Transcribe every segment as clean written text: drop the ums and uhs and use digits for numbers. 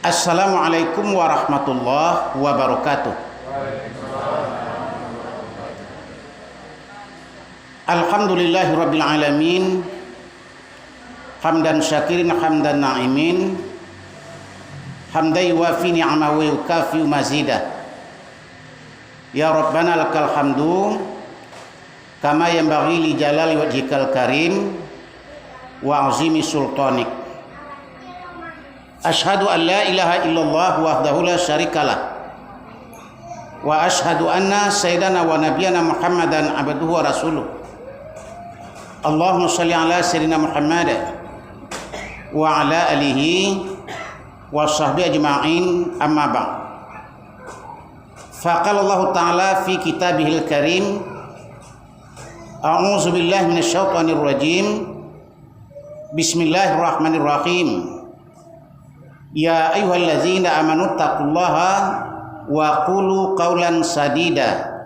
Assalamualaikum warahmatullahi wabarakatuh. Alhamdulillahirabbil alamin. Hamdan syakirin hamdan na'imin. Hamdai wafi ni'ama wa yukafi mazidah. Ya Rabbana lakal hamdu kama yanbaghi li jalali wajhikal karim wa azimi sultanik. Ashhadu an la ilaha illallah wahdahu la syarikalah wa ashhadu anna sayyidana wa nabiyana Muhammadan abduhu wa rasuluh. Allahumma shalli ala sayyidina Muhammad wa ala alihi wa sahbihi ajma'in, amma ba'd. Faqala Allah ta'ala fi kitabihil karim, a'udzu billahi minasyaitonir rajim. Bismillahirrahmanirrahim. Ya ayyuhallazina amanu taqullaha wa qulu qawlan sadida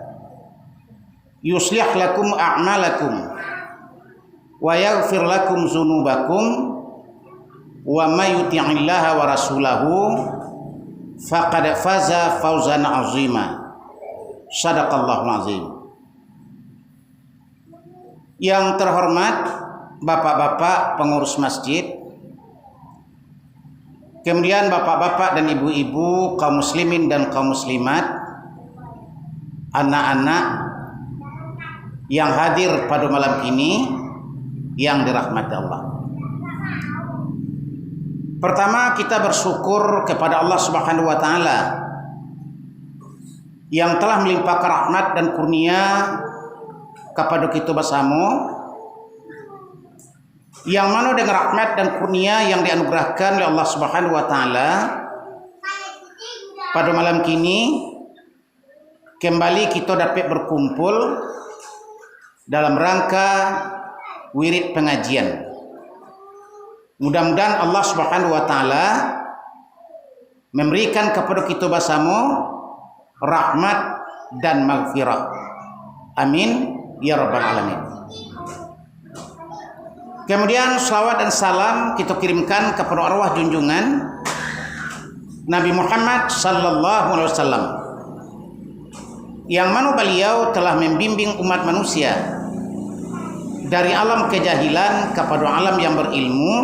yuslih lakum a'malakum wa yaghfir lakum dzunubakum wa may yuti'illaha wa rasulahu faqad faza fawzan 'azima. Shadaqallahul 'azim. Yang terhormat bapak-bapak pengurus masjid, kemudian bapak-bapak dan ibu-ibu, kaum muslimin dan kaum muslimat, anak-anak yang hadir pada malam ini yang dirahmati Allah. Pertama, kita bersyukur kepada Allah Subhanahu wa taala yang telah melimpahkan rahmat dan kurnia kepada kita bersama, yang mana dengan rahmat dan kurnia yang dianugerahkan oleh Allah Subhanahu wa taala pada malam kini kembali kita dapat berkumpul dalam rangka wirid pengajian. Mudah-mudahan Allah Subhanahu wa taala memberikan kepada kita bersama rahmat dan maghfirah. Amin ya rabbal alamin. Kemudian salawat dan salam kita kirimkan kepada arwah junjungan Nabi Muhammad sallallahu alaihi wasallam, yang mana beliau telah membimbing umat manusia dari alam kejahilan kepada alam yang berilmu,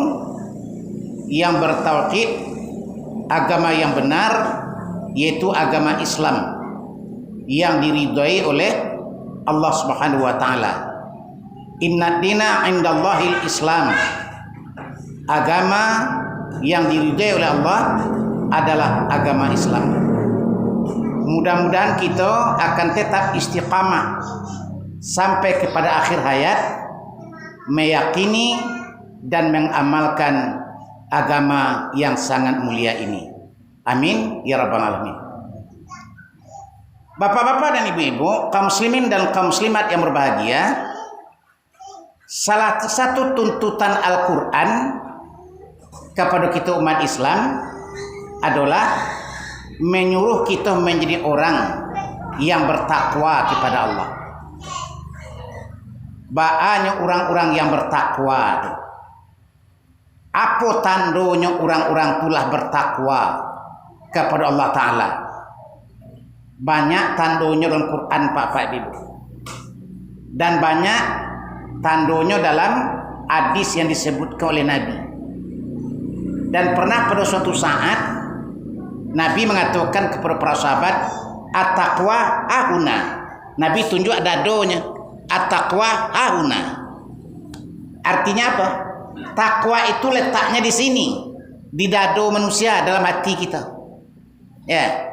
yang bertauhid, agama yang benar, yaitu agama Islam yang diridhai oleh Allah Subhanahu wa taala. Inna dina indallahil Islam. Agama yang diridhai oleh Allah adalah agama Islam. Mudah-mudahan kita akan tetap istiqamah sampai kepada akhir hayat, meyakini dan mengamalkan agama yang sangat mulia ini. Amin ya rabbal alamin. Bapak-bapak dan ibu-ibu, kaum muslimin dan kaum muslimat yang berbahagia, salah satu tuntutan Al-Quran kepada kita umat Islam adalah menyuruh kita menjadi orang yang bertakwa kepada Allah. Banyak orang-orang yang bertakwa. Apa tandanya orang-orang itulah bertakwa kepada Allah Ta'ala? Banyak tandanya dalam Quran, Pak Ibu, dan banyak tandanya dalam hadis yang disebutkan oleh Nabi. Dan pernah pada suatu saat Nabi mengatakan kepada para sahabat, at-taqwa ahuna. Nabi tunjuk dadonya, at-taqwa ahuna. Artinya apa? Takwa itu letaknya di sini, di dado manusia, dalam hati kita. Ya.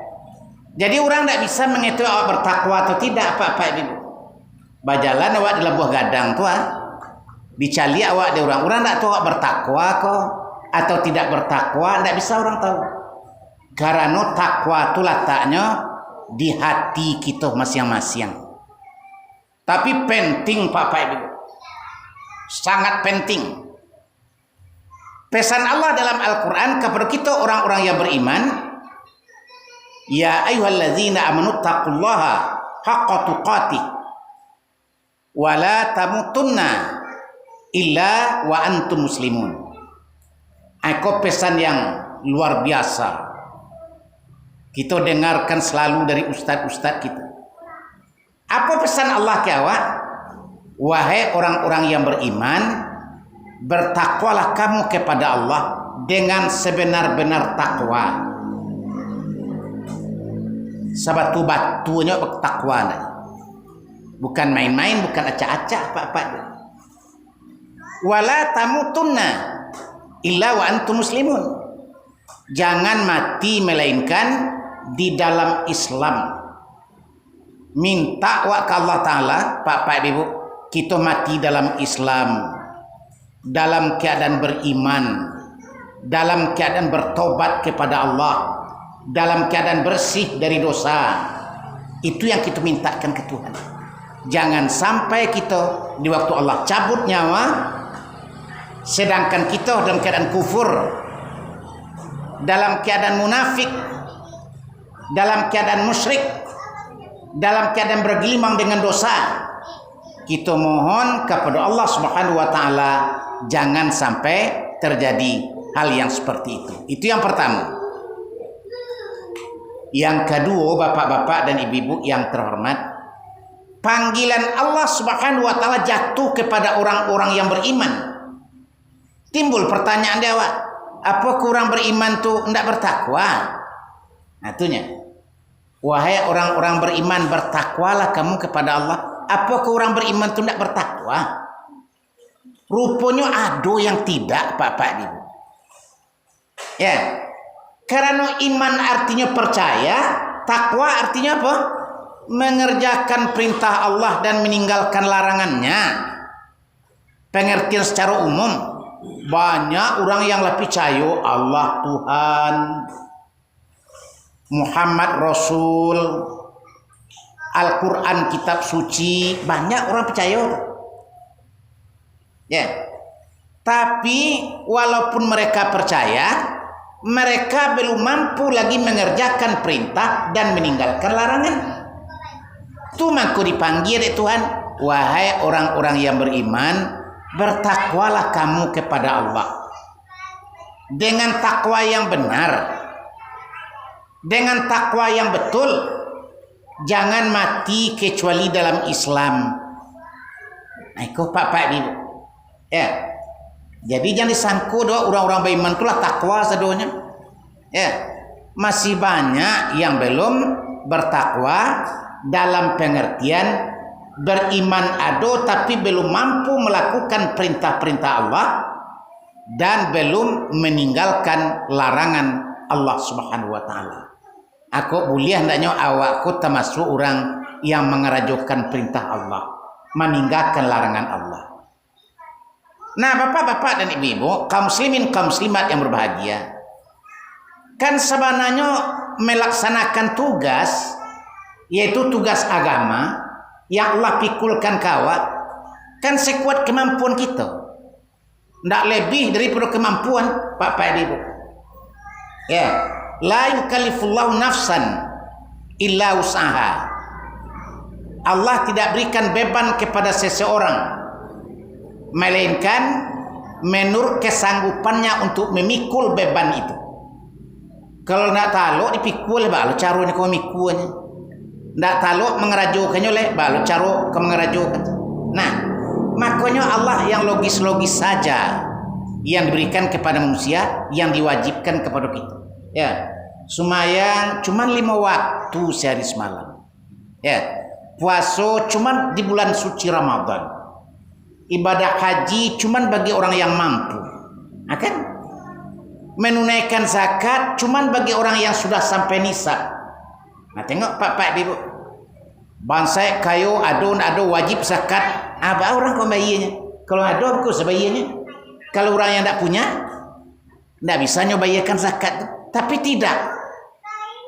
Jadi orang tidak bisa mengetahui awak bertakwa atau tidak, Pak Ibu. Bajalan awak dalam buah gadang tu dicali awak dia orang tak tahu awak bertakwa kok atau tidak bertakwa, tidak bisa orang tahu. Karena takwa itu letaknya di hati kita masing-masing. Tapi penting Pak Ibu, sangat penting. Pesan Allah dalam Al-Quran kepada kita orang-orang yang beriman, ya ayyuhallazina amanu taqullaha haqqa tuqatih wa la tamutunna illa wa antum muslimun. Aku pesan yang luar biasa. Kita dengarkan selalu dari ustaz-ustaz kita. Apa pesan Allah ke awak? Wahai orang-orang yang beriman, bertakwalah kamu kepada Allah dengan sebenar-benar takwa. Sabatu-batunya bertakwa. Bukan main-main, bukan acak-acak apa-apa. Wala tamutunna illa wa antum muslimun. Jangan mati melainkan di dalam Islam. Minta wa ke Allah Ta'ala, Pak Ibu, kita mati dalam Islam, dalam keadaan beriman, dalam keadaan bertobat kepada Allah, dalam keadaan bersih dari dosa. Itu yang kita mintakan ke Tuhan. Jangan sampai kita di waktu Allah cabut nyawa, sedangkan kita dalam keadaan kufur, dalam keadaan munafik, dalam keadaan musyrik, dalam keadaan bergelimang dengan dosa. Kita mohon kepada Allah Subhanahu wa taala jangan sampai terjadi hal yang seperti itu. Itu yang pertama. Yang kedua, bapak-bapak dan ibu-ibu yang terhormat, panggilan Allah Subhanahu wa taala jatuh kepada orang-orang yang beriman. Timbul pertanyaan dia, apa kurang beriman tu hendak bertakwa? Nah, itunya. Wahai orang-orang beriman, bertakwalah kamu kepada Allah. Apa orang beriman tu hendak bertakwa? Rupanya ada yang tidak, Pak Ibu. Ya. Karena iman artinya percaya, takwa artinya apa? Mengerjakan perintah Allah dan meninggalkan larangannya. Pengertian secara umum, banyak orang yang lebih percaya Allah Tuhan, Muhammad Rasul, Al-Quran kitab suci, banyak orang percaya. Ya. Tapi walaupun mereka percaya, mereka belum mampu lagi mengerjakan perintah dan meninggalkan larangan. Itu maka dipanggil oleh Tuhan, wahai orang-orang yang beriman, bertakwalah kamu kepada Allah dengan takwa yang benar, dengan takwa yang betul. Jangan mati kecuali dalam Islam. Nah, itu Pak Ibu. Ya. Jadi jangan disangku doa orang-orang beriman itulah takwa sedonya. Ya. Masih banyak yang belum bertakwa dalam pengertian beriman ada tapi belum mampu melakukan perintah-perintah Allah dan belum meninggalkan larangan Allah Subhanahu wa taala. Aku boleh hendaknya awakku termasuk orang yang mengerajokan perintah Allah, meninggalkan larangan Allah. Nah, bapak-bapak dan ibu-ibu, kaum muslimin, kaum muslimat yang berbahagia, kan sebenarnya melaksanakan tugas, yaitu tugas agama yang Allah pikulkan kawat, kan sekuat kemampuan kita, tidak lebih daripada kemampuan bapak ibu. Ya, la yukallifullahu nafsan illa usaha. Allah tidak berikan beban kepada seseorang melainkan menurut kesanggupannya untuk memikul beban itu. Kalau nak taluk dipikul balu caranya kau mikulnya. Nak taluk mengerajukannya le balu caro kau mengerajukan. Nah, makanya Allah yang logis-logis saja yang diberikan kepada manusia, yang diwajibkan kepada kita. Ya, sembahyang cuma 5 waktu sehari semalam. Ya, puasa cuma di bulan suci Ramadan. Ibadah haji cuman bagi orang yang mampu. Akan menunaikan zakat cuman bagi orang yang sudah sampai nisab. Nah, tengok Pak Ibu. Bangsa kayu ada wajib zakat. Apa orang kau bayarnya? Kalau ada aku sebayarnya. Kalau orang yang tidak punya, tidak bisa nyobayarkan zakat. Tapi tidak.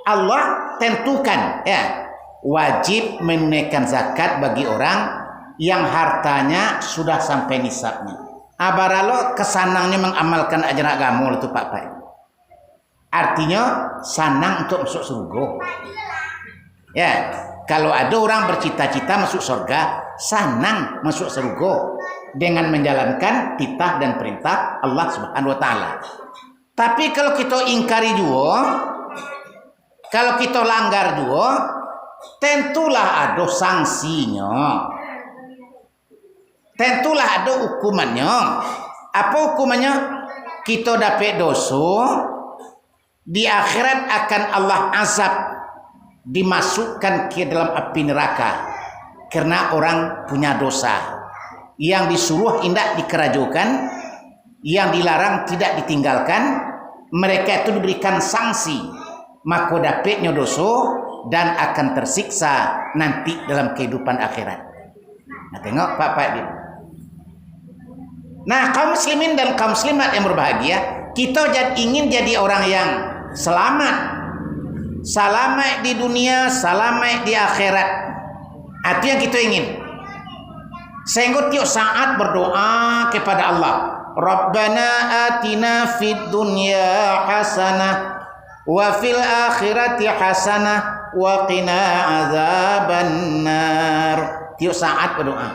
Allah tentukan, ya, wajib menunaikan zakat bagi orang yang hartanya sudah sampai nisabnya. Abaralo kesanangnya mengamalkan ajaran agama itu Pak. Artinya sanang untuk masuk surga. Ya, kalau ada orang bercita-cita masuk surga, sanang masuk surga dengan menjalankan titah dan perintah Allah Subhanahu wa taala. Tapi kalau kita ingkari juga, kalau kita langgar juga, tentulah ada sanksinya. Tentulah ada hukumannya. Apa hukumannya? Kita dapat dosa, di akhirat akan Allah azab, dimasukkan ke dalam api neraka karena orang punya dosa. Yang disuruh indak dikerajukan, yang dilarang tidak ditinggalkan, mereka itu diberikan sanksi, maka dapatnya dosa dan akan tersiksa nanti dalam kehidupan akhirat. Nah, tengok Pak Ibu. Nah, kaum muslimin dan kaum muslimat yang berbahagia, kita ingin jadi orang yang selamat. Selamat di dunia, selamat di akhirat. Itu yang kita ingin. Sehingga tiap saat berdoa kepada Allah. Rabbana atina fid dunya hasanah wa fil akhirati hasanah wa qina azabannar. Tiap saat berdoa.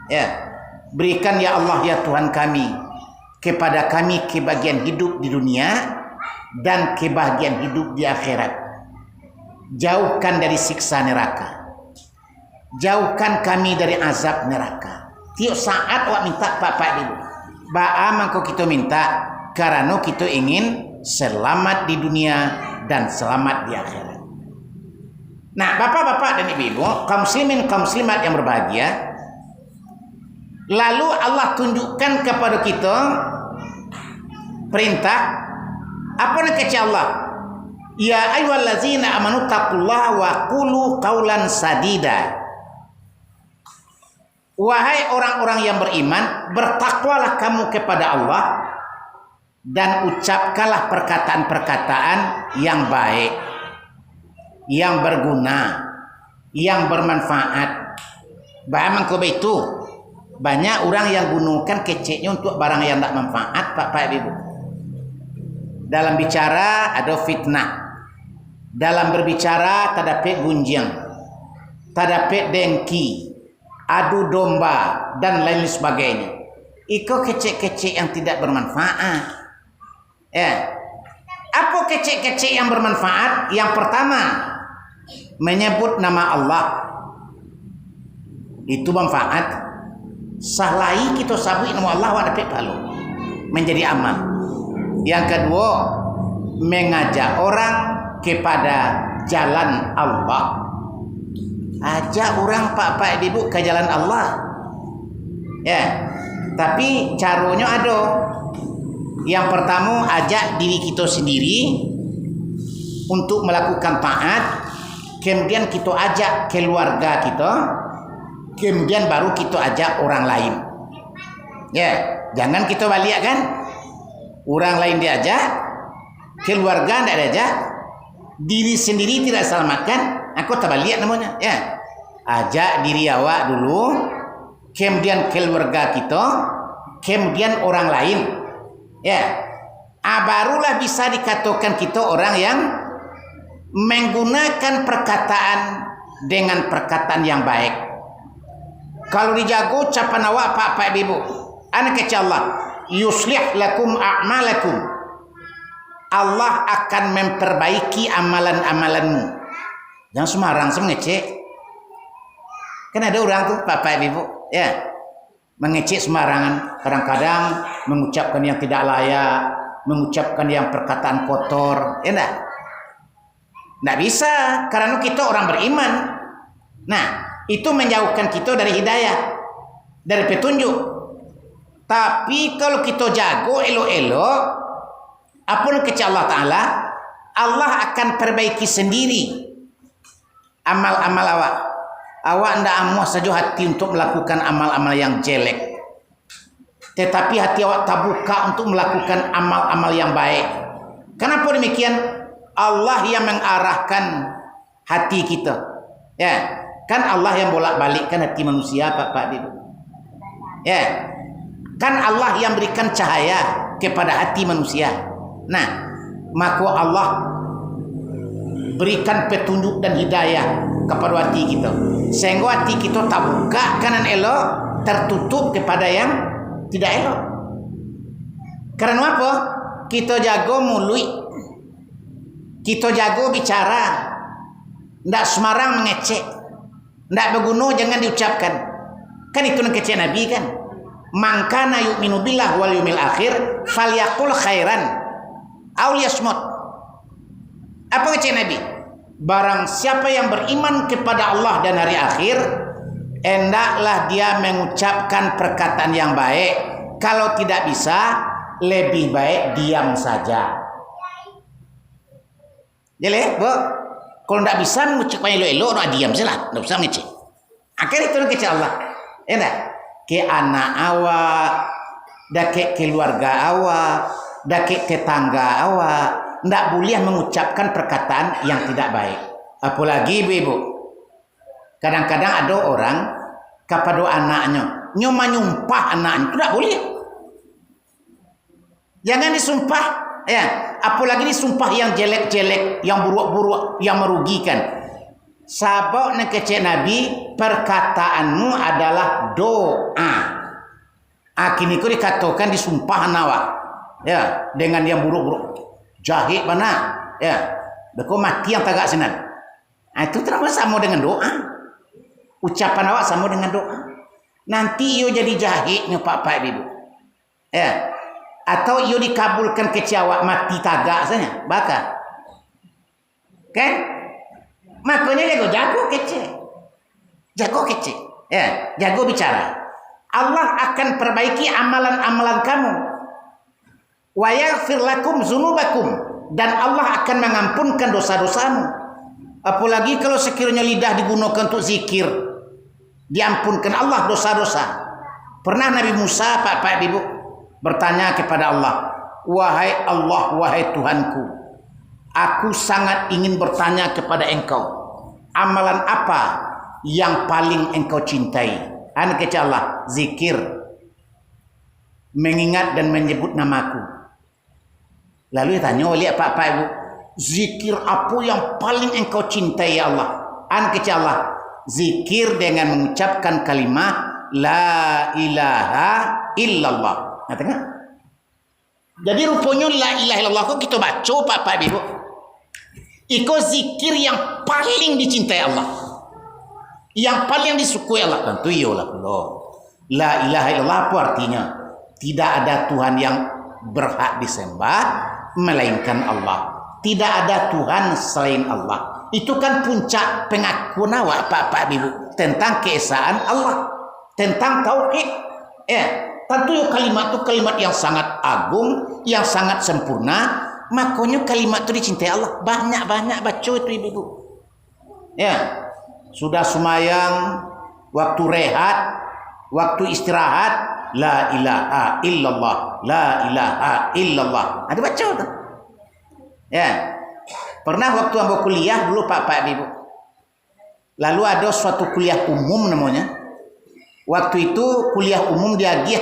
Ya. Berikan ya Allah ya Tuhan kami kepada kami kebahagiaan hidup di dunia dan kebahagiaan hidup di akhirat. Jauhkan dari siksa neraka. Jauhkan kami dari azab neraka. Tiap saat awak minta Pak Ibu. Ba'a mangko kita minta karena kita ingin selamat di dunia dan selamat di akhirat. Nah, bapak-bapak dan ibu-ibu, kaum muslimin kaum muslimat yang berbahagia, lalu Allah tunjukkan kepada kita perintah apa nak kata Allah? Ya ayyuhallazina amanu taqullaha wa qulu qaulan sadida. Wahai orang-orang yang beriman, bertakwalah kamu kepada Allah dan ucapkanlah perkataan-perkataan yang baik, yang berguna, yang bermanfaat. Bahkan itu banyak orang yang gunakan keceknya untuk barang yang tak manfaat, Pak Ibu. Dalam bicara ada fitnah. Dalam berbicara terdapat gunjang, terdapat dengki, adu domba dan lain sebagainya. Iko kecek-kecek yang tidak bermanfaat. Ya. Apa kecek-kecek yang bermanfaat? Yang pertama, menyebut nama Allah. Itu manfaat. Sahlai kita sabui nama Allah wa dapat pahala. Menjadi amal. Yang kedua, mengajak orang kepada jalan Allah. Ajak orang Pak Ibu ke jalan Allah. Ya. Tapi caranya ada. Yang pertama, ajak diri kita sendiri untuk melakukan taat. Kemudian kita ajak keluarga kita. Kemudian baru kita ajak orang lain. Ya, jangan kita balik kan? Orang lain diajak, keluarga tidak diajak, diri sendiri tidak selamatkan. Aku terbalik namanya. Ya, ajak diri awak dulu, kemudian keluarga kita, kemudian orang lain. Ya, barulah bisa dikatakan kita orang yang menggunakan perkataan dengan perkataan yang baik. Kalau dijago ucapan awak Pak Ibu, anak kecil Allah, yuslih lakum a'malakum. Allah akan memperbaiki amalan-amalanmu. Jangan sembarang mengecek. Kan ada orang tuh Pak Ibu, ya, mengecek sembarangan. Kadang-kadang mengucapkan yang tidak layak, mengucapkan yang perkataan kotor, ya enggak? Enggak bisa, karena kita orang beriman. Nah, itu menjauhkan kita dari hidayah, dari petunjuk. Tapi kalau kita jago elok-elok, apa yang kecil Allah Ta'ala, Allah akan perbaiki sendiri amal-amal awak. Awak tidak amuh saja hati untuk melakukan amal-amal yang jelek. Tetapi hati awak terbuka untuk melakukan amal-amal yang baik. Kenapa demikian? Allah yang mengarahkan hati kita. Ya, kan Allah yang bolak-balikkan hati manusia, Pak Ibu. Ya, kan Allah yang berikan cahaya kepada hati manusia. Nah, maka Allah berikan petunjuk dan hidayah kepada hati kita, sehingga hati kita terbuka kanan elok, tertutup kepada yang tidak elok. Karena apa? kita jago mulut, kita jago bicara, ndak semarang mengecek, ndak berguna jangan diucapkan. Kan itu yang kecek Nabi kan. Man kana yu'minu billah wal yawmil akhir falyaqul khairan aw liyasmut. Apa kecek Nabi? Barang siapa yang beriman kepada Allah dan hari akhir, hendaklah dia mengucapkan perkataan yang baik. Kalau tidak bisa, lebih baik diam saja. Jadi, Bu, kalau tidak bisa mengucapkan elok-elok, diam saja, tidak usah ngecek. Akhirnya itu kecek Allah. Enak. Ke anak awak, dah ke keluarga awak, dah ke tetangga awak, tidak boleh mengucapkan perkataan yang tidak baik. Apalagi ibu-ibu, kadang-kadang ada orang kepada anaknya nyumpah anaknya, tidak boleh. Jangan disumpah, ya. Apalagi disumpah yang jelek-jelek, yang buruk-buruk, yang merugikan. Sabak nak kecek Nabi, perkataanmu adalah doa. Kini kau dikatakan disumpah awak, ya, dengan yang buruk-buruk. Jahit mana, ya, dekau mati yang tagak sinan. Itu terang sama dengan doa. Ucapan awak sama dengan doa. Nanti ia jadi jahitnya pak ibu, ya. Atau ia dikabulkan kecik awak mati tagak saja, bakal. Kan? Makanya jago kecik. Jago kecik. Ya, jago bicara. Allah akan perbaiki amalan-amalan kamu. Wa yaghfir lakum dzunubakum, dan Allah akan mengampunkan dosa-dosamu. Apalagi kalau sekiranya lidah digunakan untuk zikir, diampunkan Allah dosa-dosa. Pernah Nabi Musa, Pak Ibu, bertanya kepada Allah, "Wahai Allah, wahai Tuhanku, aku sangat ingin bertanya kepada engkau, amalan apa yang paling engkau cintai?" Kata Allah, zikir, mengingat dan menyebut namaku. Lalu dia tanya oleh Pak Ibu, zikir apa yang paling engkau cintai ya Allah? Kata Allah, zikir dengan mengucapkan kalimat la ilaha illallah. Katakan. Jadi rupanya la ilaha illallah kok kita baca Pak Ibu. Iko zikir yang paling dicintai Allah, yang paling disukai Allah. Tentu iyalah pula. La ilaha illallah apa artinya? Tidak ada Tuhan yang berhak disembah melainkan Allah. Tidak ada Tuhan selain Allah. Itu kan puncak pengakuan awak Pak Ibu tentang keesaan Allah, tentang tauhid. Tentu kalimat itu kalimat yang sangat agung, yang sangat sempurna. Makanya kalimat itu dicintai Allah. Banyak-banyak baca itu ibu-ibu. Ya, sudah semayang, waktu rehat, waktu istirahat, la ilaha illallah, la ilaha illallah. Ada baca tu. Ya, pernah waktu ambo kuliah dulu Pak ibu. Lalu ada suatu kuliah umum namanya. Waktu itu kuliah umum diagih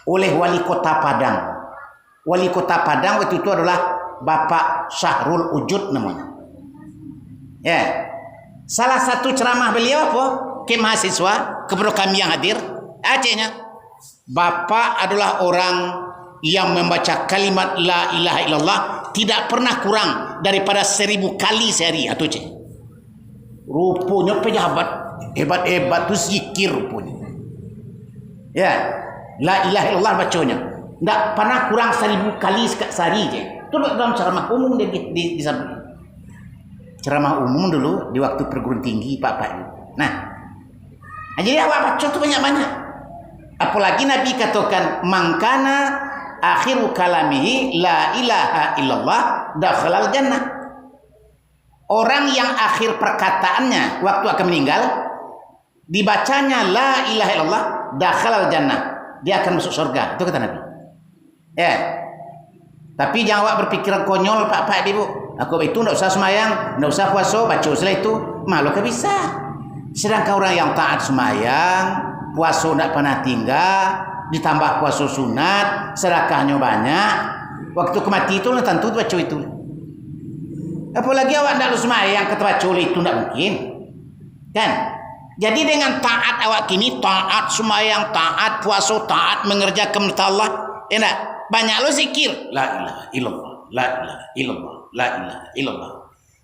oleh wali kota Padang. Wali kota Padang waktu itu adalah Bapak Syahrul Ujud namanya. Ya. Salah satu ceramah beliau apa? Ke mahasiswa, kepada kami yang hadir. Acehnya, Bapak adalah orang yang membaca kalimat la ilaha illallah tidak pernah kurang daripada 1000 kali sehari. Atau cek. Rupanya pejabat hebat-hebat tu zikir rupanya. Ya, la ilaha illallah bacanya. Tak pernah kurang 1000 kali sehari je. Itu dalam ceramah umum di samping. Ceramah umum dulu di waktu perguruan tinggi Pak. Nah, jadi awak baca tu banyak-banyak. Apalagi Nabi katakan mangkana akhiru kalamihi la ilaha illallah dakhalal jannah. Orang yang akhir perkataannya waktu akan meninggal dibacanya la ilaha illallah dakhalal jannah, dia akan masuk surga. Itu kata Nabi. Ya. Tapi jangan awak berpikiran konyol Pak Ibu. Aku itu tidak usah semayang, tidak usah puasa, baca setelah itu malu ke bisa. Sedangkan orang yang taat semayang, puasa tidak pernah tinggal, ditambah puasa sunat, sedekahnya banyak, waktu kemati itu tentu baca itu. Apalagi awak tidak semayang kata baca itu tidak mungkin, kan? Jadi dengan taat awak kini, taat semayang, taat puasa, taat mengerjakan perintah Allah, enak. banyak lo zikir la ilaha illallah, la ilaha illallah, la ilaha illallah,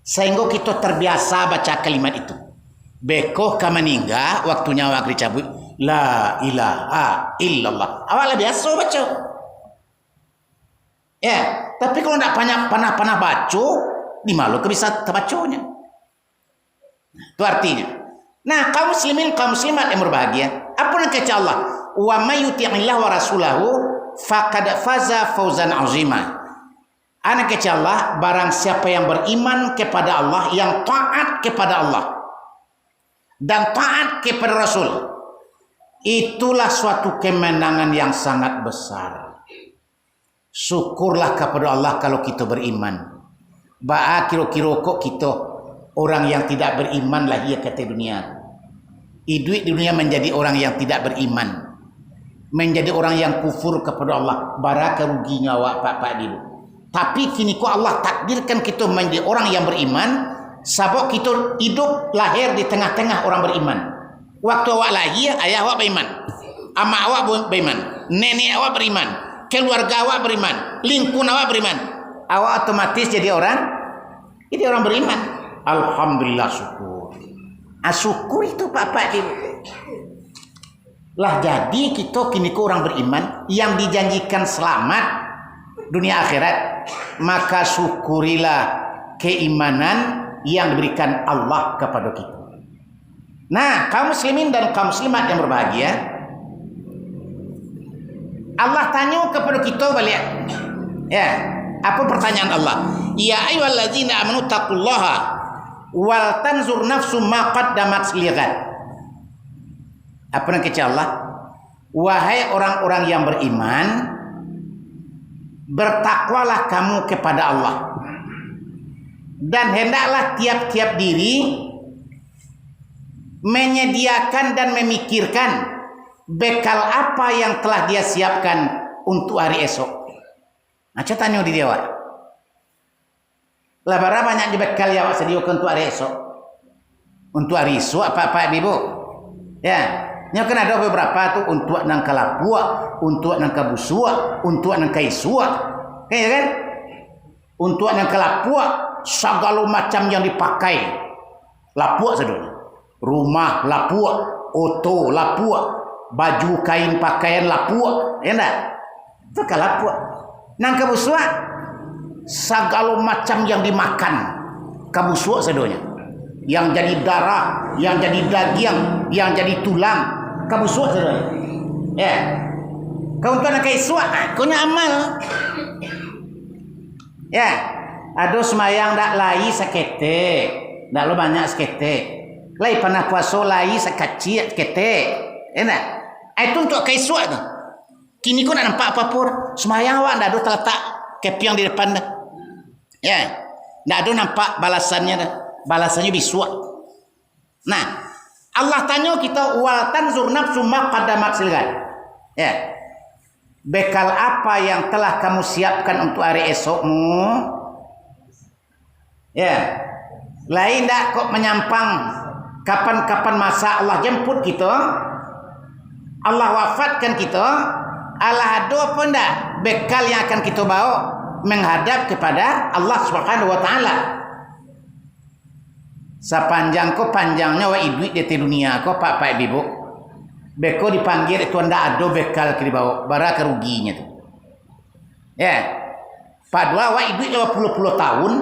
sehingga kita terbiasa baca kalimat itu. Bekoh ka meninggal waktunya awak dicabut la ilaha illallah, awak biasa baca. Ya, tapi kalau tidak pernah baca, di malu ke bisa terbacanya. Itu artinya. Nah, kaum muslimin, kaum muslimat yang berbahagia, apa yang kata Allah? Wa may yuti'illah wa rasulahu faqad faza fawzan 'azima. Anak kata Allah, barang siapa yang beriman kepada Allah, yang taat kepada Allah dan taat kepada Rasul, itulah suatu kemenangan yang sangat besar. Syukurlah kepada Allah kalau kita beriman. Ba'a kira-kira kok kita orang yang tidak beriman lahir ke dunia. Hidup di dunia menjadi orang yang tidak beriman, menjadi orang yang kufur kepada Allah. Baraka ruginya awak pak dulu. Tapi kini kok Allah takdirkan kita menjadi orang yang beriman, sebab kita hidup lahir di tengah-tengah orang beriman. Waktu awak lahir, ayah awak beriman, ama awak beriman, nenek awak beriman, keluarga awak beriman, lingkungan awak beriman, awak otomatis jadi orang beriman. Alhamdulillah, syukur. Syukur itu Pak Ibu. Lah jadi kita kini orang beriman yang dijanjikan selamat dunia akhirat, maka syukurilah keimanan yang diberikan Allah kepada kita. Nah, kaum muslimin dan kaum muslimat yang berbahagia, Allah tanya kepada kita balik. Ya, apa pertanyaan Allah? Ya ayyuhalladzina amanu taqullaha wal tanzur nafsum ma qaddamat lighad. Apa yang kata Allah? Wahai orang-orang yang beriman, bertakwalah kamu kepada Allah, dan hendaklah tiap-tiap diri menyediakan dan memikirkan bekal apa yang telah dia siapkan untuk hari esok. Nah, saya tanya di dia, Wak. Lah berapa banyak bekal yang awak sediakan untuk hari esok? Untuk hari esok apa Ibu? Ya, nya kan ada beberapa tuh untuk nangka lapua, untuk nangka busua, untuk nangka isua. Kayak kan? Untuk nangka lapua segala macam yang dipakai. Lapua saudara. Rumah lapua, oto lapua, baju kain pakaian lapua, ya enggak? Itu lapua. Nangka busua segala macam yang dimakan kabusua sedonya, yang jadi darah, yang jadi daging, yang jadi tulang, kabusua sedonya. Ya, kau tuh nak isua, kau nya amal. Ya, aduh semayang dak lai sakete, dak lo banyak sakete. Lai pernah puasa lai sakacit kete, enak. Itu untuk kaisua tu. Kini kau nak nampak apa pun semayang awak dak ada terletak kepiang di depan dah. Ya, dak ada nampak balasannya dah. Balasannya bisua. Nah, Allah tanya kita wal tanzur nafsu ma qaddamat lighad. Ya. Bekal apa yang telah kamu siapkan untuk hari esokmu? Ya. Lain dak kok menyampang kapan-kapan masa Allah jemput kita, Allah wafatkan kita, Allah ada apa ndak bekal yang akan kita bawa menghadap kepada Allah Subhanahu wa taala. Sepanjang ko panjangnya wa hidup di dunia ko Pak Ibu. Beko dipanggil itu ndak ada bekal ke dibawa, bara keruginya tu. Ya. Padahal wa hidup 50 tahun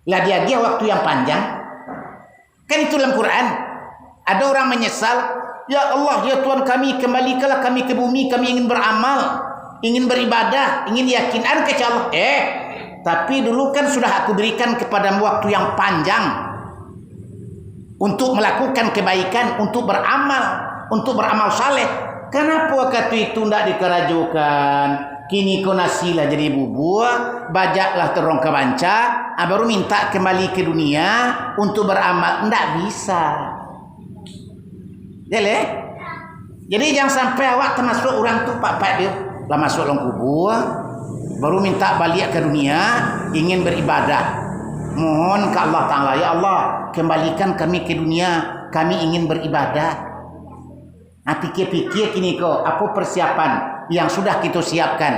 lah dia waktu yang panjang. Kan itu dalam Quran. Ada orang menyesal, ya Allah, ya Tuhan kami, kembalikanlah kami ke bumi, kami ingin beramal, ingin beribadah, ingin yakin. Ada kata Allah, tapi dulu kan sudah aku berikan kepadamu waktu yang panjang untuk melakukan kebaikan, untuk beramal saleh. Kenapa waktu itu tidak dikerajukan? Kini kau nasilah jadi bubur, bajaklah terong ke banca, baru minta kembali ke dunia untuk beramal. Tidak bisa. Jadi jangan sampai awak termasuk orang tu Pak dia lah masuk dalam kubur, baru minta balik ke dunia, ingin beribadah. Mohon ke Allah Ta'ala, ya Allah, kembalikan kami ke dunia, kami ingin beribadah. Nah, pikir-pikir kini kau, apa persiapan yang sudah kita siapkan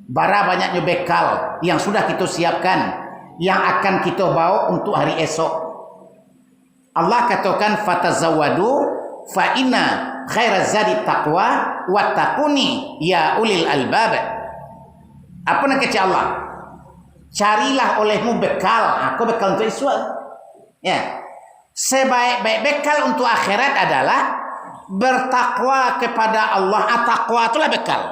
Bara banyaknya bekal yang sudah kita siapkan, yang akan kita bawa untuk hari esok. Allah katakan fatazawwadu fa inna khairaz zadi taqwa wattaquni ya ulil albab. Apa nak kata Allah? Carilah olehmu bekal. Aku bekal untuk esok. Ya. Sebaik-baik bekal untuk akhirat adalah bertakwa kepada Allah. At-taqwa itulah bekal.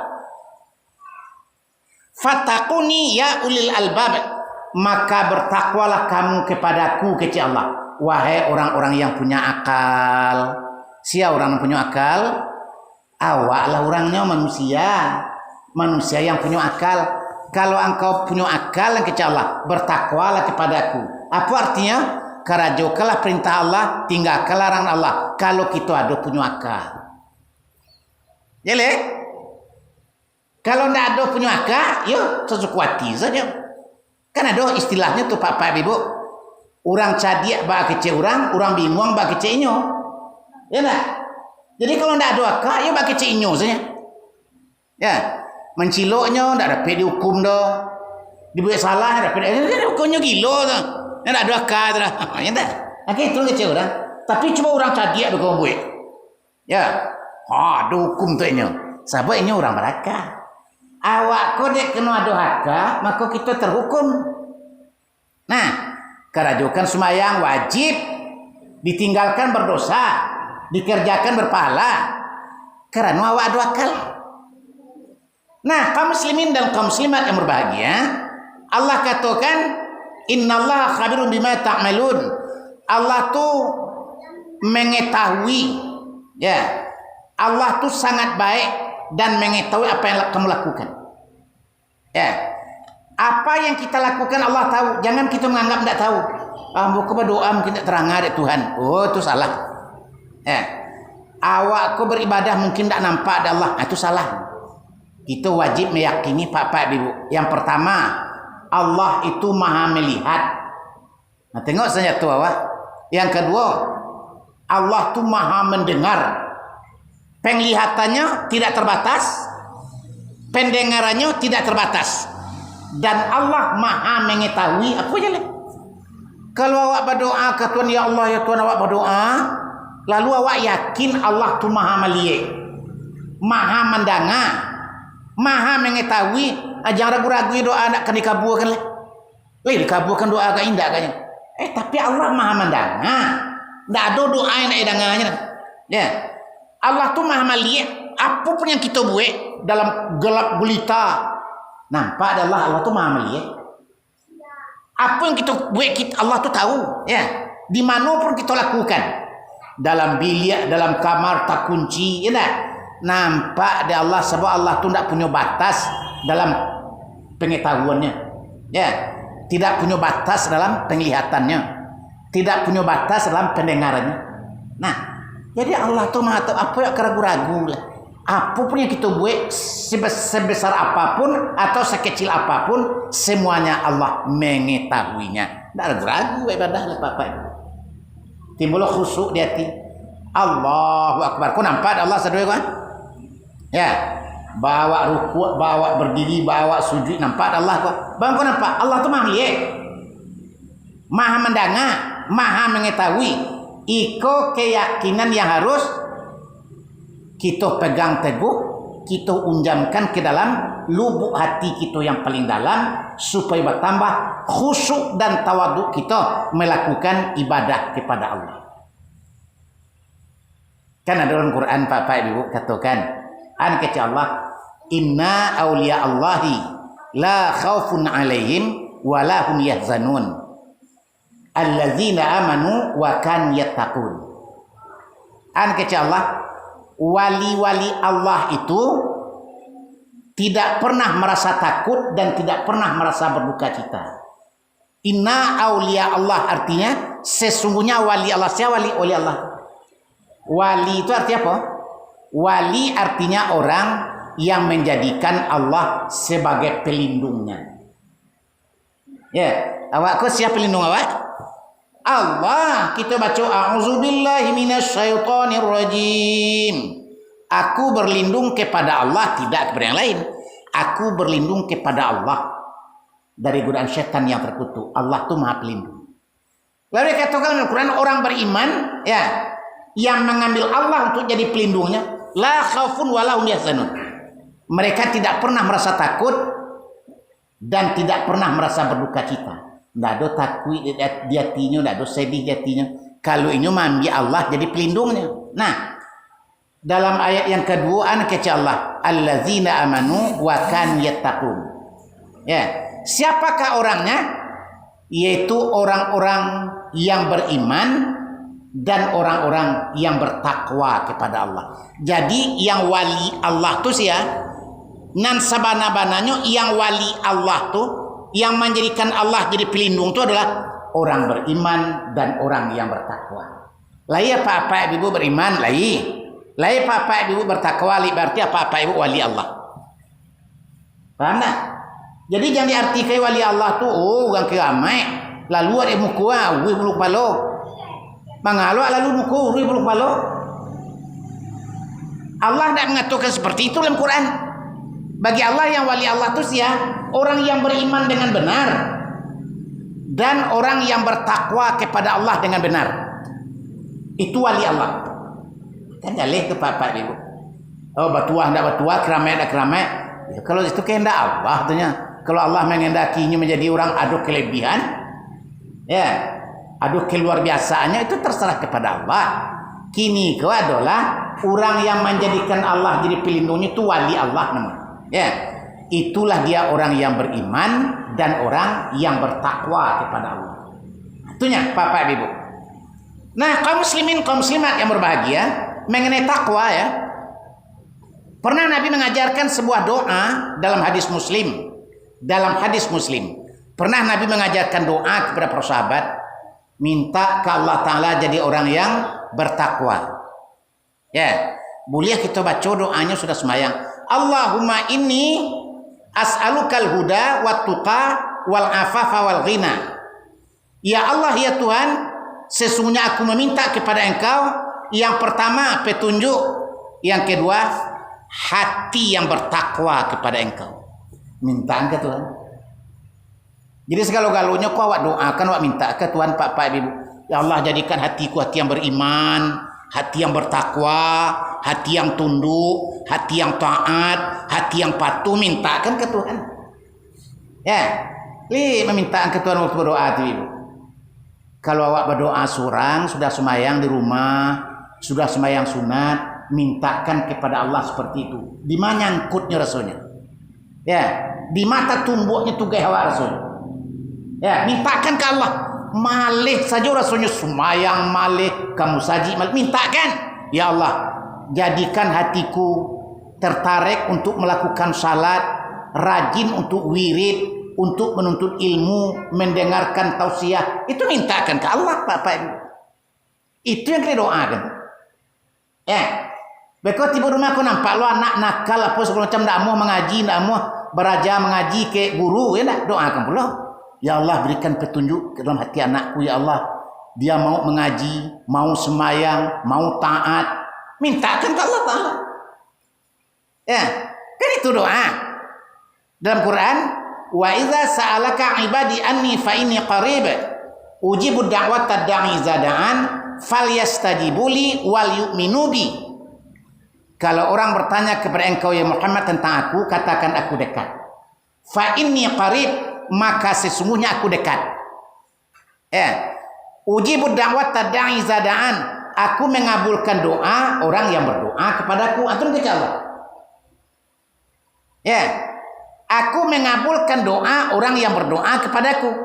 Fattaquni ya ulil albab. Maka bertakwalah kamu kepadaku, kata Allah. Wahai orang-orang yang punya akal. Siapa orang yang punya akal? Awaklah orangnya manusia. Manusia yang punya akal. Kalau engkau punya akal, kata Allah, bertakwalah kepadaku. Apa artinya? Karajokalah perintah Allah, tinggalkan larangan Allah. Kalau kita ada punya akal. Jadi, kalau tidak ada punya akal, yuk sesukuati saja. Kan ada istilahnya tuh Pak Ibu. Orang cadiak bak kecil orang bingung bak kecil inyo. Ya tak? Jadi kalau tidak ada akal, ya bak kecil inyo saja. Ya, menciloknya tidak dapat dihukum dah. Dibuat salah dapat hukumnya gilo dah. Tidak ada akal dah. Ya tak? Okey, itu kecil orang. Tapi cuma orang cadiak tu kau buat. Ya. Ada hukum tu inyo. Sebab inyo orang berakal. Awak kau dek kena ada akal, maka kita terhukum. Nah, kerajukan semayang wajib, ditinggalkan berdosa, dikerjakan berpahala. Kerana awak ada akal. Nah, kaum muslimin dan kaum muslimat yang berbahagia, Allah katakan, Innallaha khabirun bima ta'malun. Allah tu mengetahui, ya. Allah tu sangat baik dan mengetahui apa yang kamu lakukan. Ya. Apa yang kita lakukan Allah tahu. Jangan kita menganggap tidak tahu. Buku berdoa mungkin tidak terang ada Tuhan. Oh, itu salah. Ya. Awakku beribadah mungkin tidak nampak ada Allah. Itu salah. Kita wajib meyakini Pak Ibu. Yang pertama, Allah itu maha melihat. Nah, tengok saja tu awak. Yang kedua, Allah itu maha mendengar. Penglihatannya tidak terbatas, pendengarannya tidak terbatas, dan Allah maha mengetahui apa je lah. Kalau awak berdoa ke Tuhan, ya Allah ya Tuhan, awak berdoa, lalu awak yakin Allah tu maha melihat, maha mendengar, maha mengetahui, jangan ragu-ragu doa nak kena dikabulkan lah. Dikabulkan doa agak indah kayaknya. Tapi Allah maha mendengar, tidak ada doa yang nak dengarnya. Ya. Allah tu maha melihat apa pun yang kita buat dalam gelap gulita. Nampak adalah Allah tu maha melihat. Apa yang kita buat Allah tu tahu, ya. Di mana pun kita lakukan. Dalam bilik, dalam kamar tak kunci, ya tak? Nampak dia Allah sebab Allah tu tak punya batas dalam pengetahuannya. Ya. Tidak punya batas dalam penglihatannya. Tidak punya batas dalam pendengarannya. Nah, jadi Allah tu maha tahu apa yang ragu-ragu lah. Apa pun yang kita buat, sebesar apapun atau sekecil apapun, semuanya Allah mengetahuinya. Tak ragu-ragu ibadah lah Bapak. Timbul khusyuk di hati. Allahu Akbar. Kau nampak Allah sedua kan? Ya. Bawa rukuk, bawa berdiri, bawa sujud, nampak Allah kau. Bang kau nampak Allah tu maha melihat. Maha mendengar, maha mengetahui. Iko keyakinan yang harus kita pegang teguh, kita unjamkan ke dalam lubuk hati kita yang paling dalam, supaya bertambah khusyuk dan tawaduk kita melakukan ibadah kepada Allah. Kan ada dalam Quran Bapak Ibu katakan, kata Allah, Inna awliya Allahi la khawfun alaihim wa la hum yahzanun. Allazina amanu wa kan yattaqun. Kata Allah, wali-wali Allah itu tidak pernah merasa takut dan tidak pernah merasa berduka cita. Inna auliya Allah artinya sesungguhnya wali Allah. Siapa wali Allah? Wali itu artinya apa? Wali artinya orang yang menjadikan Allah sebagai pelindungnya. Ya, awak siapa pelindung awak? Allah. Kita baca a'udzubillahi minasyaitonirrajim. Aku berlindung kepada Allah, tidak kepada yang lain. Aku berlindung kepada Allah dari godaan syaitan yang terkutuk. Allah itu Maha Pelindung. Lalu dikatakan dalam Al-Quran, orang beriman ya yang mengambil Allah untuk jadi pelindungnya, la khaufun wala hum yahzanun. Mereka tidak pernah merasa takut dan tidak pernah merasa berduka cita. Tidak ada takut di hatinya, tidak ada sedih di hatinya. Kalau ini mengambil Allah jadi pelindungnya. Nah, dalam ayat yang kedua kata Allah, allazina amanu wa kan yattaqun. Ya, siapakah orangnya? Yaitu orang-orang yang beriman dan orang-orang yang bertakwa kepada Allah. Jadi yang wali Allah tu sia nan sabana-bananya yang wali Allah tu yang menjadikan Allah jadi pelindung tu adalah orang beriman dan orang yang bertakwa. Lai apa-apa ibu beriman, lai apa-apa ibu bertakwa, berarti apa-apa ibu wali Allah. Paham tak? Jadi jangan diartikan wali Allah tu orang kiamai lalu ada muka wih bulu palo. Mangalo lalu muka wih bulu palo. Allah tidak mengatakan seperti itu dalam Quran. Bagi Allah yang wali Allah tu sia orang yang beriman dengan benar dan orang yang bertakwa kepada Allah dengan benar. Itu wali Allah. Kan jaleh ke papa ibu. Oh batuah ndak batuah, keramai ndak keramai. Ya, kalau itu kehendak Allah tuhnya. Kalau Allah mengendakinya menjadi orang adu kelebihan, ya, adu keluar biasaannya itu terserah kepada Allah. Kini kau adalah orang yang menjadikan Allah jadi pelindungnya itu wali Allah namanya. Ya, itulah dia orang yang beriman dan orang yang bertakwa kepada Allah. Itunya Bapak Ibu. Nah, kaum muslimin kaum muslimat yang berbahagia mengenai takwa ya. Pernah Nabi mengajarkan sebuah doa dalam hadis Muslim. Dalam hadis Muslim, pernah Nabi mengajarkan doa kepada para sahabat, minta ke Allah Ta'ala jadi orang yang bertakwa. Ya, boleh kita baca doanya sudah semayang. Allahumma inni as'alukal huda wat tuqa wal afafa wal ghina. Ya Allah ya Tuhan, sesungguhnya aku meminta kepada Engkau yang pertama petunjuk, yang kedua hati yang bertakwa kepada Engkau. Minta ke Tuhan. Jadi segala-galanya kau awak doakan, awak minta ke Tuhan Pak Ibu. Ya Allah jadikan hatiku hati yang beriman, hati yang bertakwa, hati yang tunduk, hati yang taat, hati yang patuh. Mintakan ke Tuhan. Ya, meminta ke Tuhan waktu berdoa tu Ibu. Kalau awak berdoa surang, sudah semayang di rumah, sudah semayang sunat, mintakan kepada Allah seperti itu. Di mana nyangkutnya rasanya? Ya, di mata tumbuknya tugas awak rasul. Ya, mintakan ke Allah. Malih saja rasanya semayang malih, kamu saji malih, mintakan. Ya Allah, jadikan hatiku tertarik untuk melakukan salat, rajin untuk wirid, untuk menuntut ilmu, mendengarkan tausiah. Itu mintakan ke Allah Bapak Ibu. Itu yang kita doakan. Ya. Bekau tiba rumah aku nampak lo anak nakal apa segala macam ndak mau mengaji, ndak mau beraja mengaji ke guru, ya ndak doakan pula. Ya Allah berikan petunjuk ke dalam hati anakku ya Allah. Dia mau mengaji, mau semayang, mau taat. Mintakan ke Allah Ta'ala. Ya, kan itu doa. Dalam Quran, wa idza sa'alaka ibadi anni fa inni qarib ujibu da'watad da'i idza da'an falyastajibu li wal yu'minu bi. Kalau orang bertanya kepada engkau ya Muhammad tentang aku, katakan aku dekat. Fa inni qarib, maka sesungguhnya aku dekat. Ya. Ujibu da'watad da'i idza da'an, aku mengabulkan doa orang yang berdoa kepadaku. Antum kata Allah. Ya. Aku mengabulkan doa orang yang berdoa kepadaku.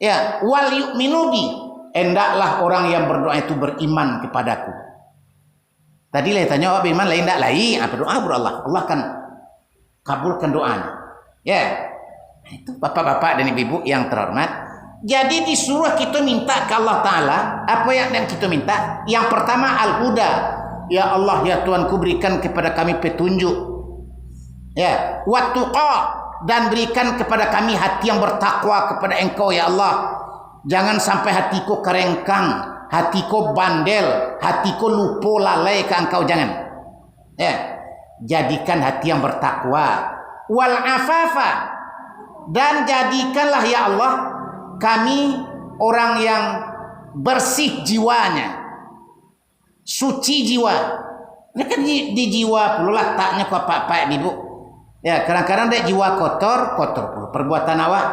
Ya, wal yu'minu bi, hendaklah orang yang berdoa itu beriman kepadaku. Tadi lah tanya awak beriman lain tak lain apa doa kepada Allah. Allah akan kabulkan doanya. Ya. Itu bapak-bapak dan ibu-ibu yang terhormat. Jadi disuruh kita minta ke Allah Ta'ala. Apa yang kita minta? Yang pertama al-huda. Ya Allah ya Tuhanku berikan kepada kami petunjuk. Ya. Wat-tuqa, dan berikan kepada kami hati yang bertakwa kepada Engkau ya Allah. Jangan sampai hatiku kerengkang, hatiku bandel, hatiku lupa lalai ke Engkau, jangan. Ya. Jadikan hati yang bertakwa. wal afafa, dan jadikanlah ya Allah kami orang yang bersih jiwanya, suci jiwa. Ini kan di jiwa pula letaknya kau pak ibu. Ya, kadang-kadang dek jiwa kotor pula perbuatan awak.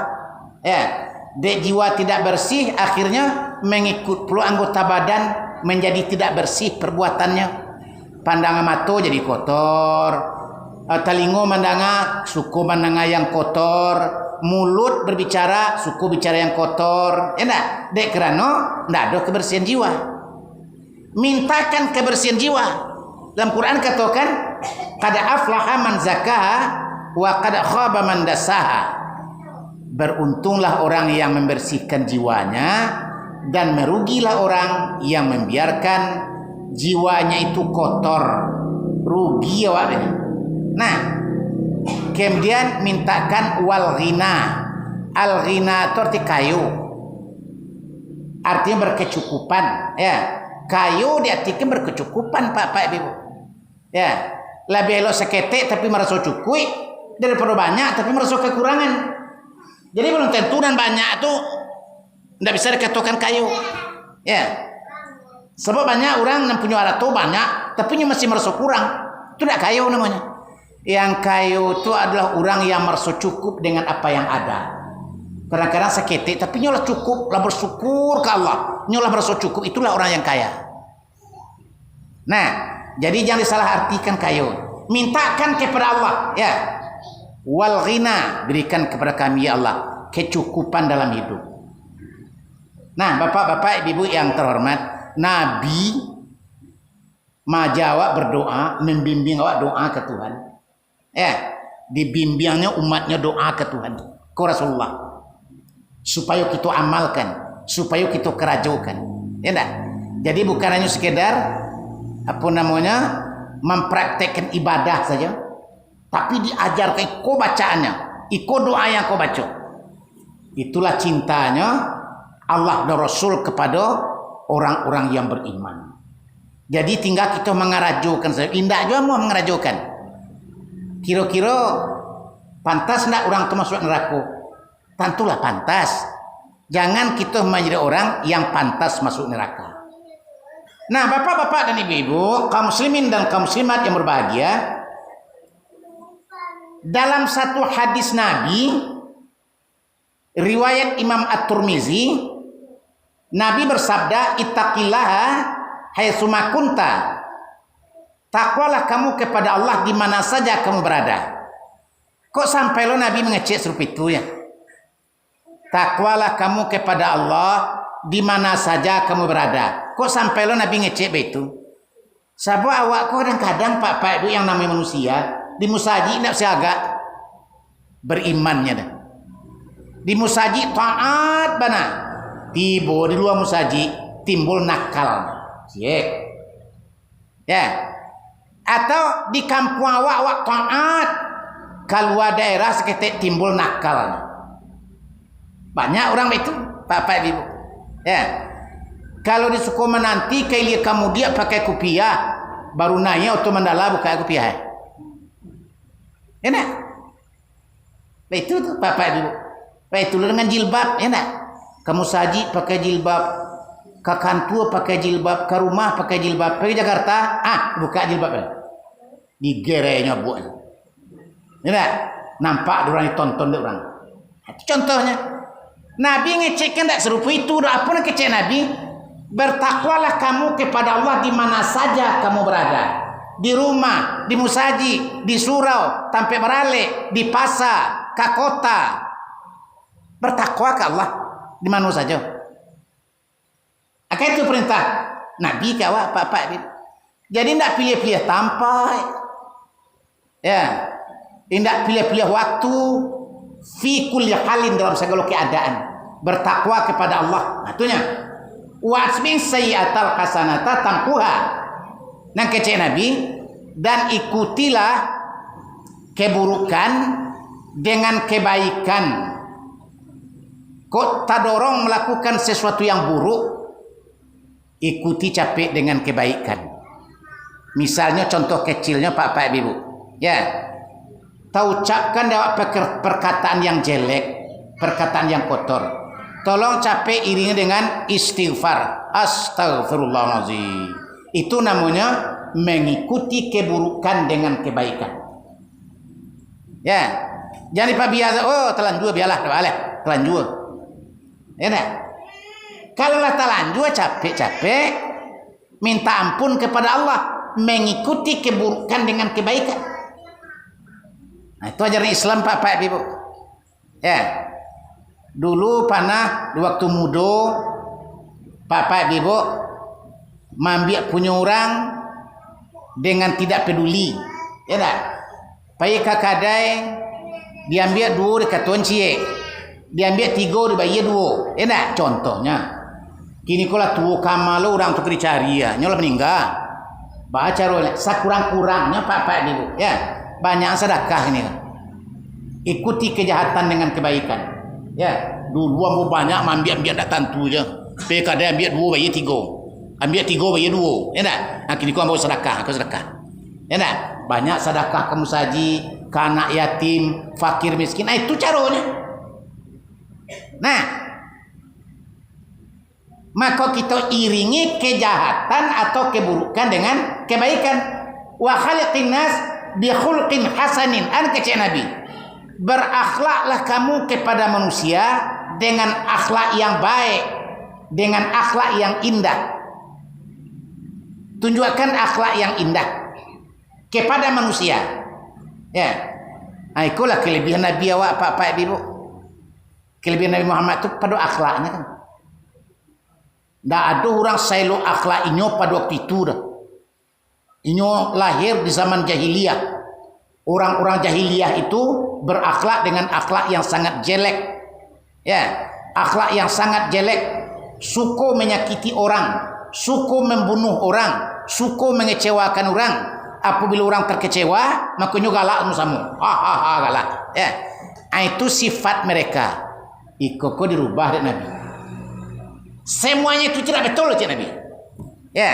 Ya, dek jiwa tidak bersih akhirnya mengikut pula anggota badan menjadi tidak bersih perbuatannya. Pandangan mata jadi kotor, telinga mandanga, suku mandanga yang kotor, mulut berbicara, suku bicara yang kotor. Enak, dek kerana ndak ada kebersihan jiwa. Mintakan kebersihan jiwa. Dalam Quran katakan, qad aflaha man zakaha wa qad khaba man dasaha. Beruntunglah orang yang membersihkan jiwanya dan merugilah orang yang membiarkan jiwanya itu kotor. Rugi awak ini. Nah, kemudian mintakan wal ghina. Al ghina itu arti kayu. Artinya berkecukupan, ya. Kayu diartikan berkecukupan Pak Ibu. Ya, lebih elok seketek tapi merasa cukup daripada banyak tapi merasa kekurangan. Jadi belum tentu dan banyak itu tidak bisa dikatakan kayu. Ya. Sebab banyak orang yang punya harta banyak tapi masih merasa kurang. Itu tidak kayu namanya. Yang kayu itu adalah orang yang merasa cukup dengan apa yang ada. Kadang-kadang seketik tapi nyolah cukup, lah bersyukur ke Allah. Nyolah merasa cukup, itulah orang yang kaya. Nah, jadi jangan disalah artikan kayu. Mintakan kepada Allah, ya. Wal ghina, berikan kepada kami ya Allah kecukupan dalam hidup. Nah, bapak-bapak, ibu-ibu yang terhormat, Nabi majawab berdoa, membimbing awak doa ke Tuhan. Ya, dibimbingnya umatnya doa ke Tuhan, ke Rasulullah. Supaya kita amalkan, supaya kita kerajukan. Ya enggak? Jadi bukan hanya sekedar mempraktekkan ibadah saja, tapi diajarkan kau bacaannya, ikut doa yang kau baca. Itulah cintanya Allah dan Rasul kepada orang-orang yang beriman. Jadi tinggal kita mengerajukan saja. Indah juga mau mengerajukan. Kira-kira pantas enggak orang itu masuk neraka? Tentulah pantas. Jangan kita menjadi orang yang pantas masuk neraka. Nah, bapak-bapak dan ibu-ibu, kaum muslimin dan kaum muslimat yang berbahagia, dalam satu hadis Nabi, riwayat Imam At-Tirmizi, Nabi bersabda, "Ittaqillaha haitsuma kunta." Takwalah kamu kepada Allah di mana saja kamu berada. Kok sampai lo Nabi mengecek serupa itu ya? Takwalah kamu kepada Allah di mana saja kamu berada. Kok sampai lo Nabi ngecek begitu? Sebab awak kadang-kadang Pak Ibu yang namanya manusia di musaji tidak siaga berimannya dah. Di musaji taat bana. Tiba di luar musaji timbul nakal. Siek. Ya. Atau di kampung awak taat, keluar daerah seketik timbul nakal. Banyak orang itu, Bapak Ibu. Ya. Kalau di suku menanti kayak kamu dia pakai kopiah, baru nanya atau mandala buka kopiah. Enak. Itu tuh Bapak Ibu. Itu dengan jilbab, enak. Kamu saji pakai jilbab, ke kantor pakai jilbab, ke rumah pakai jilbab, pergi Jakarta, buka jilbab. Di gerenya buat. Enak. Nampak orang ditonton orang. Itu contohnya. Nabi ngecekkan tak serupa itu. Apa nak kecek Nabi? Bertakwalah kamu kepada Allah di mana saja kamu berada. Di rumah, di musaji, di surau, sampai beralek, di pasar, ke kota. Bertakwa ke Allah di mana saja. Akan itu perintah Nabi ke awak, Pak. Jadi tidak pilih-pilih tampai. Ya. Tidak pilih-pilih waktu. Fi kulli halin, dalam segala keadaan. Bertakwa kepada Allah. Itunya. Wasmin sayyi'atal hasanata tamkuha. Nang kecek Nabi, dan ikutilah keburukan dengan kebaikan. Kok tak dorong melakukan sesuatu yang buruk, ikuti capek dengan kebaikan. Misalnya contoh kecilnya Pak Ibu. Ya. Tahu ucapkan awak perkataan yang jelek, perkataan yang kotor. Tolong capek iringi dengan istighfar. Astagfirullahaladzim. Itu namanya mengikuti keburukan dengan kebaikan. Ya, jangan biasa. Oh, telanjur biarlah, telanjur. Ya, nah. Kalau lah telanjur capek-capek, minta ampun kepada Allah, mengikuti keburukan dengan kebaikan. Nah, itu ajaran Islam Pak Ibu. Ya. Dulu panah di waktu muda Pak Ibu mambiak punya orang dengan tidak peduli. Ya tak? Pai kakadai diambil 2 dekat tuan cie. Diambil 3 dibayar 2. Ya tak? Contohnya. Kini kala tua kamalo orang tu dicari ya. Nyolah meninggal. Baca rolek sakurang-kurangnya Pak Ibu. Ya. Banyak sedekah ini. Ikuti kejahatan dengan kebaikan. Ya, dulu ambo banyak ambil dak tantu je. PKD ambil 2 bayar 3. Ambil 3 bayar 2. Ya tak? Nah, kini aku ambo sedekah, aku sedekah. Ya tak? Banyak sedekah ke musaji, ke anak yatim, fakir miskin. Nah, itu caranya. Nah, maka kita iringi kejahatan atau keburukan dengan kebaikan. Wa khaliqin nas bi khulqin hasanin. An kecek Nabi. Berakhlaklah kamu kepada manusia dengan akhlak yang baik, dengan akhlak yang indah. Tunjukkan akhlak yang indah kepada manusia. Ya. Nah, itulah kelebihan Nabi awak Pak Ibu. Kelebihan Nabi Muhammad itu pada akhlaknya kan. Tak ada orang selo akhlak inyo pada waktu itu dah. Inyo lahir di zaman jahiliyah. Orang-orang jahiliyah itu berakhlak dengan akhlak yang sangat jelek. Ya, akhlak yang sangat jelek. Suka menyakiti orang, suka membunuh orang, suka mengecewakan orang. Apabila orang terkecewa, makanya galak musamu. Galak. Ya. Itu sifat mereka. Kok dirubah oleh Nabi. Semuanya itu tidak betul oleh Nabi. Ya,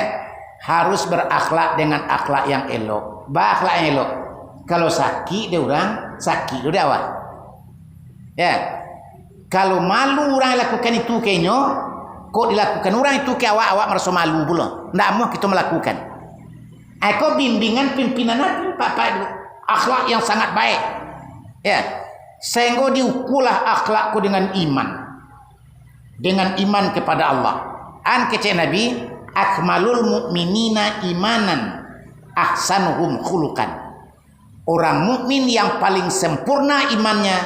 harus berakhlak dengan akhlak yang elok. Berakhlak yang elok. Kalau sakit dia orang, sakit dia awak. Ya. Kalau malu orang lakukan itu kayaknya, kok dilakukan orang itu ke awak merasa malu pula. Ndak mau kita melakukan. Aku bimbingan pimpinan Nabi Pak akhlak yang sangat baik. Ya. Sehingga diukulah akhlakku dengan iman. Dengan iman kepada Allah. An kecek Nabi, akmalul mu'minina imanan, ahsanuhum khuluqan. Orang mukmin yang paling sempurna imannya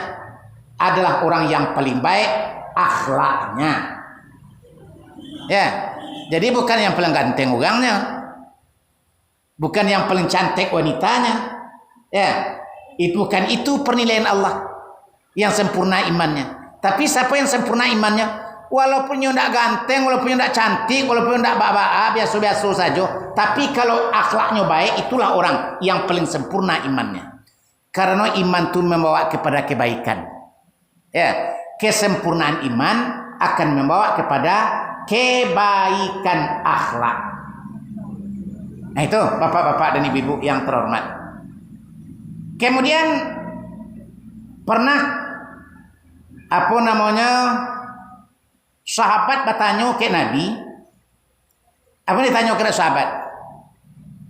adalah orang yang paling baik akhlaknya. Ya, jadi bukan yang paling ganteng orangnya, bukan yang paling cantik wanitanya. Ya, itu bukan itu penilaian Allah yang sempurna imannya. Tapi siapa yang sempurna imannya? Walaupun dia tidak ganteng, walaupun dia tidak cantik, walaupun dia tidak baik, biasa-biasa saja. Tapi kalau akhlaknya baik, itulah orang yang paling sempurna imannya. Karena iman itu membawa kepada kebaikan. Ya, kesempurnaan iman akan membawa kepada kebaikan akhlak. Nah itu bapak-bapak dan ibu-ibu yang terhormat. Kemudian pernah sahabat bertanya ke Nabi. Apa ditanya ke sahabat?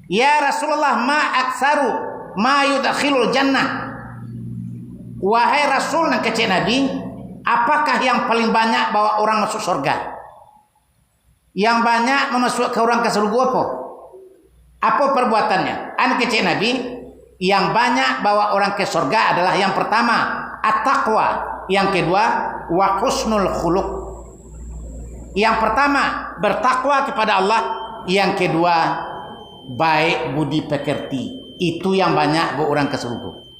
Ya Rasulullah, ma aksaru ma yudkhilul jannah. Wahai Rasul dan kecil Nabi, apakah yang paling banyak bawa orang masuk surga? Yang banyak memasukkan orang ke surga apa? Apa perbuatannya? An kecil Nabi, yang banyak bawa orang ke surga adalah yang pertama at-taqwa, yang kedua wa husnul khuluq. Yang pertama bertakwa kepada Allah, yang kedua baik budi pekerti. Itu yang banyak bawa orang ke surga.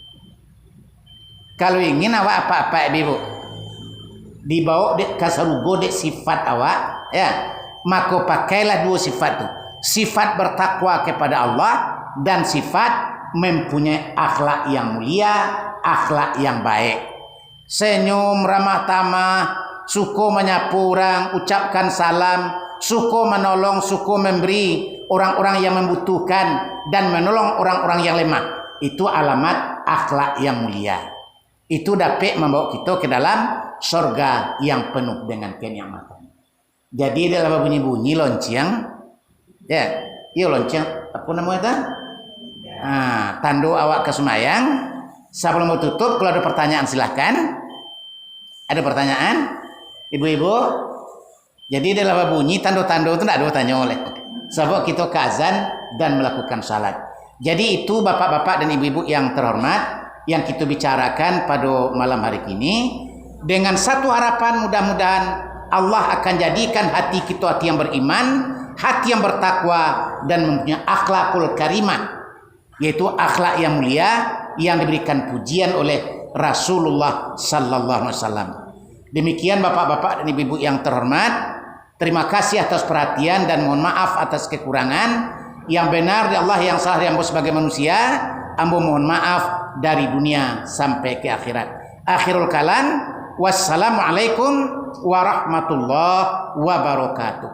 Kalau ingin awak apa-apa ibu dibawa ke surga dek sifat awak, ya, maka pakailah 2 sifat itu. Sifat bertakwa kepada Allah dan sifat mempunyai akhlak yang mulia, akhlak yang baik. Senyum, ramah tamah, suka menyapu orang, ucapkan salam, suka menolong, suka memberi orang-orang yang membutuhkan dan menolong orang-orang yang lemah. Itu alamat akhlak yang mulia. Itu dapat membawa kita ke dalam surga yang penuh dengan kenikmatan. Jadi dalam bunyi-bunyi lonceng, ya, iya lonceng apa namanya itu? Tandu awak ke semayang. Sebelum mau tutup, kalau ada pertanyaan silahkan. Ada pertanyaan, ibu-ibu? Jadi dalam bunyi tanda-tanda itu tidak ada tanya oleh. Sebab kita ke azan dan melakukan salat. Jadi itu bapak-bapak dan ibu-ibu yang terhormat yang kita bicarakan pada malam hari ini. Dengan satu harapan mudah-mudahan Allah akan jadikan hati kita hati yang beriman, hati yang bertakwa dan mempunyai akhlakul karimah. Yaitu akhlak yang mulia yang diberikan pujian oleh Rasulullah sallallahu alaihi wasallam. Demikian bapak-bapak dan ibu-ibu yang terhormat, terima kasih atas perhatian dan mohon maaf atas kekurangan. Yang benar dari Allah, yang salah dari ambo sebagai manusia. Ambo mohon maaf dari dunia sampai ke akhirat. Akhirul kalam, wassalamualaikum warahmatullahi wabarakatuh.